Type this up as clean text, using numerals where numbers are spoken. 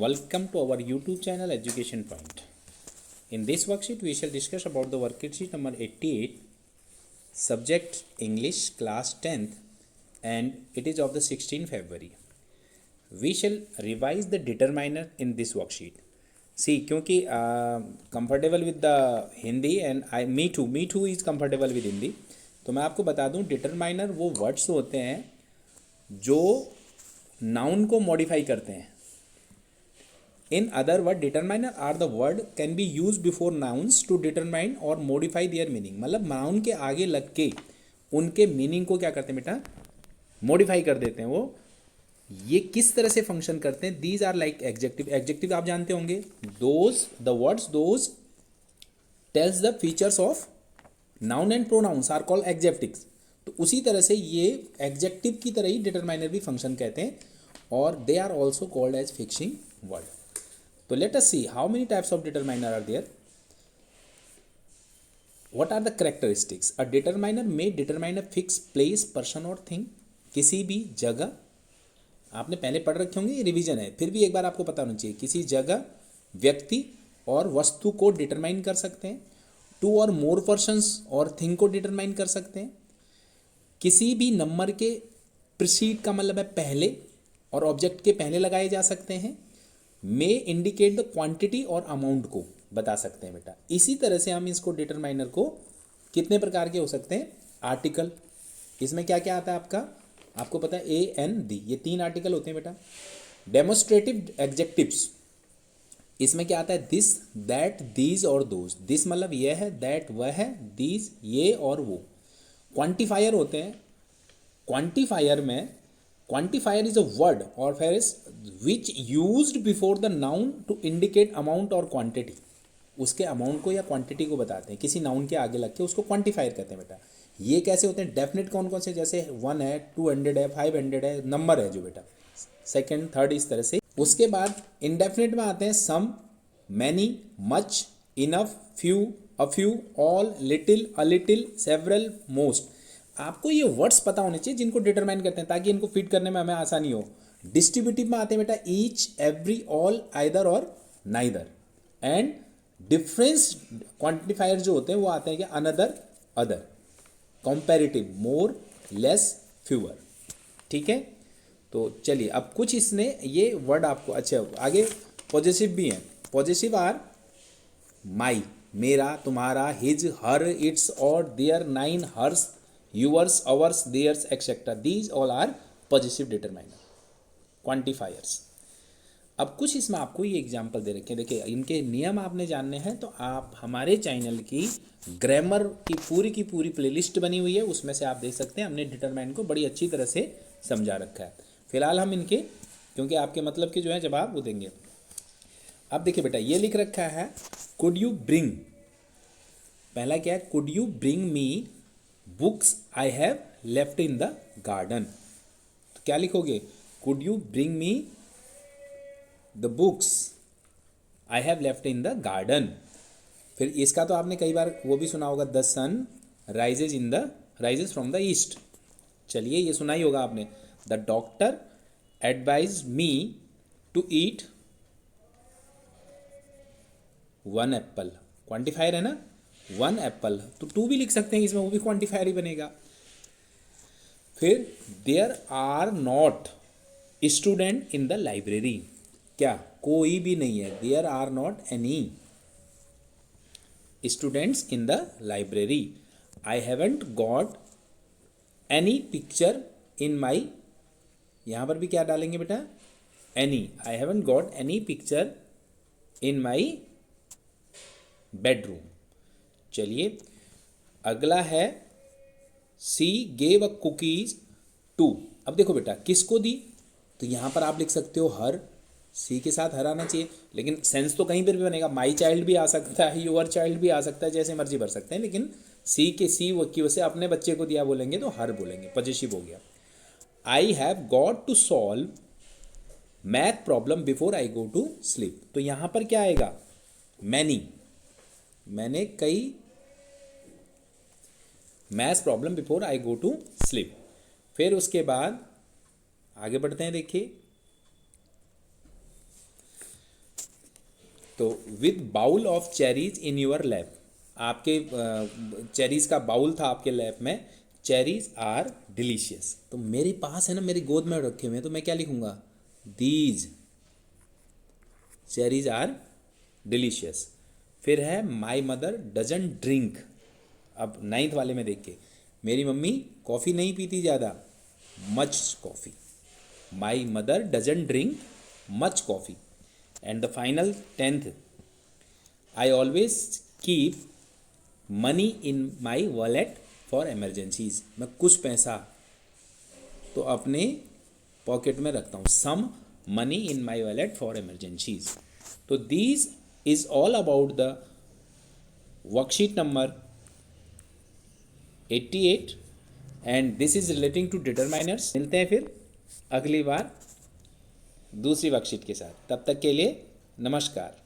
welcome to our YouTube channel Education Point. In this worksheet we shall discuss about the worksheet number 88, subject English class 10th, and it is of the 16th February. We shall revise the determiner in this worksheet. See, क्योंकि comfortable with the Hindi and me too is comfortable with Hindi, तो मैं आपको बता दूं determiner वो words होते हैं जो noun को modify करते हैं. In other words, determiner are the word can be used before nouns to determine or modify their meaning. मतलब noun के आगे लग के उनके मीनिंग को क्या करते हैं बेटा, मॉडिफाई कर देते हैं. वो ये किस तरह से फंक्शन करते हैं? These are like adjective. Adjective आप जानते होंगे, those the words those tells the features of noun and pronouns are called adjectives. तो उसी तरह से ये एग्जेक्टिव की तरह ही डिटरमाइनर भी फंक्शन कहते हैं, और they are also called as fixing word. So let us see how many types of determiner are there. What are the characteristics? A determiner may determine a fixed place, person or thing. किसी भी जगह, आपने पहले पढ़ रखे होंगे, revision है, फिर भी एक बार आपको पता होना चाहिए. किसी जगह, व्यक्ति और वस्तु को डिटरमाइन कर सकते हैं. टू और मोर पर्सन्स और थिंग को डिटरमाइन कर सकते हैं. किसी भी नंबर के प्रीसीड का मतलब है पहले, और ऑब्जेक्ट के पहले लगाए जा सकते हैं. मे इंडिकेट द क्वांटिटी और अमाउंट को बता सकते हैं बेटा. इसी तरह से हम इसको डिटरमाइनर को कितने प्रकार के हो सकते हैं? आर्टिकल. इसमें क्या क्या आता है आपका, आपको पता है, ए एन दी, ये 3 आर्टिकल होते हैं बेटा. डेमोस्ट्रेटिव एग्जेक्टिव्स, इसमें क्या आता है? दिस, दैट, दीज और दोज. दिस मतलब यह है, दैट वह है, दीज ये और वो. क्वांटिफायर होते हैं. क्वांटिफायर में क्वांटिफायर इज अ वर्ड और phrase which used before the noun to indicate amount और क्वांटिटी. उसके अमाउंट को या क्वांटिटी को बताते हैं, किसी नाउन के आगे लग के उसको क्वांटिफायर कहते हैं बेटा. ये कैसे होते हैं? डेफिनेट कौन कौन से, जैसे 1 है, 200 है, 500 है, नंबर है जो बेटा, सेकंड, थर्ड, इस तरह से. उसके बाद इंडेफिनेट में आते हैं some, many, much, enough, few, a few, all, little, a little, several, most. आपको ये वर्ड्स पता होने चाहिए जिनको डिटरमाइन करते हैं, ताकि इनको फिट करने में हमें आसानी हो. डिस्ट्रीब्यूटिव में आते हैं बेटा ईच, एवरी, ऑल, आइदर और नाइदर. एंड डिफरेंस क्वांटिफायर जो होते हैं वो आते हैं क्या? Another, other. कंपैरेटिव, मोर, लेस, फ्यूअर. ठीक है, तो चलिए अब कुछ इसने ये वर्ड आपको अच्छे. आगे पॉजिटिव भी हैं. पॉजिटिव आर माई, मेरा, तुम्हारा, हिज, हर, इट्स, और, their, mine, hers, yours, ours, theirs, etc. These all are possessive determiner, quantifiers. अब कुछ इसमें आपको ये एग्जाम्पल दे रखे हैं. देखिए, इनके नियम आपने जानने हैं तो आप हमारे चैनल की ग्रामर की पूरी प्लेलिस्ट बनी हुई है, उसमें से आप देख सकते हैं. हमने डिटरमाइन को बड़ी अच्छी तरह से समझा रखा है. फिलहाल हम इनके, क्योंकि आपके मतलब के जो है जवाब वो देंगे. अब देखिए बेटा, ये लिख रखा है कुड यू ब्रिंग. पहला क्या है? Could you bring me books I have left in the garden. तो क्या लिखोगे? Could you bring me the books I have left in the garden. फिर इसका तो आपने कई बार वो भी सुना होगा, the sun rises from the east. चलिए, ये सुना ही होगा आपने. The doctor advise me to eat 1 apple. Quantifier है ना, 1 एप्पल, तो 2 भी लिख सकते हैं इसमें, वो भी क्वांटिफायर ही बनेगा. फिर there are not student in the library. क्या? कोई भी नहीं है. There are not any students in the library. I haven't got any picture in my. यहां पर भी क्या डालेंगे बेटा? Any. I haven't got any picture in my bedroom. चलिए, अगला है she gave a cookies to. अब देखो बेटा, किसको दी? तो यहां पर आप लिख सकते हो हर. सी के साथ हर आना चाहिए, लेकिन सेंस तो कहीं पर भी बनेगा. माई चाइल्ड भी आ सकता है, योर चाइल्ड भी आ सकता है, जैसे मर्जी भर सकते हैं, लेकिन सी वो की वजह से अपने बच्चे को दिया बोलेंगे तो हर बोलेंगे, पॉजिटिव हो गया. I have got to solve math problem before I go to sleep. तो यहां पर क्या आएगा? मैनी. मैंने कई maths problem before I go to sleep. फिर उसके बाद आगे बढ़ते हैं. देखिए, तो with bowl of cherries in your lap, आपके चेरीज का बाउल था आपके लैप में, चेरीज आर डिलीशियस। तो मेरे पास है ना, मेरी गोद में रखे हुए हैं, तो मैं क्या लिखूंगा, दीज चेरीज आर डिलीशियस। फिर है माई मदर डजंट ड्रिंक, अब 9th वाले में देख के, मेरी मम्मी कॉफ़ी नहीं पीती ज़्यादा, much coffee. My mother doesn't drink much coffee. And the final 10th, I always keep money in my wallet for emergencies, मैं कुछ पैसा तो अपने पॉकेट में रखता हूँ, some money in my wallet for emergencies. तो these is all about the worksheet number 88 and this is relating to determiners. मिलते हैं फिर अगली बार दूसरी वर्कशीट के साथ, तब तक के लिए नमस्कार।